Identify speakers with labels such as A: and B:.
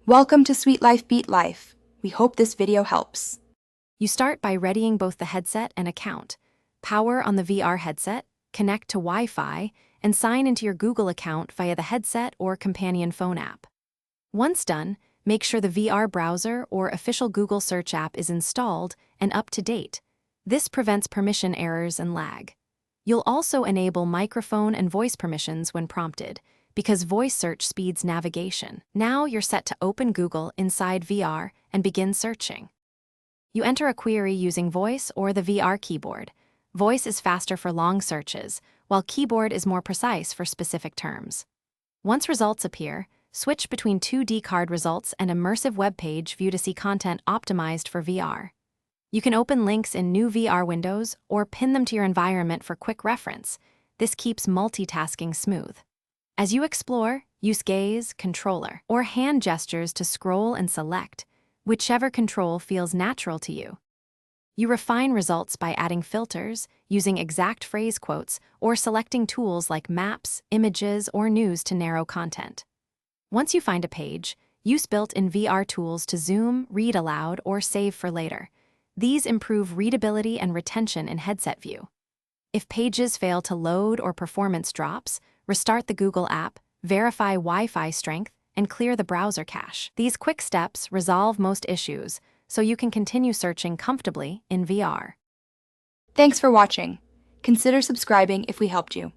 A: Welcome to Sweet Life Beat Life. We hope this video helps.
B: You start by readying both the headset and account. Power on the VR headset, connect to Wi-Fi, and sign into your Google account via the headset or companion phone app. Once done, make sure the VR browser or official Google search app is installed and up to date. This prevents permission errors and lag. You'll also enable microphone and voice permissions when prompted, because voice search speeds navigation. Now you're set to open Google inside VR and begin searching. You enter a query using voice or the VR keyboard. Voice is faster for long searches, while keyboard is more precise for specific terms. Once results appear, switch between 2D card results and immersive web page view to see content optimized for VR. You can open links in new VR windows or pin them to your environment for quick reference. This keeps multitasking smooth. As you explore, use gaze, controller, or hand gestures to scroll and select, whichever control feels natural to you. You refine results by adding filters, using exact phrase quotes, or selecting tools like maps, images, or news to narrow content. Once you find a page, use built-in VR tools to zoom, read aloud, or save for later. These improve readability and retention in headset view. If pages fail to load or performance drops, restart the Google app, verify Wi-Fi strength, and clear the browser cache. These quick steps resolve most issues, so you can continue searching comfortably in VR.
A: Thanks for watching. Consider subscribing if we helped you.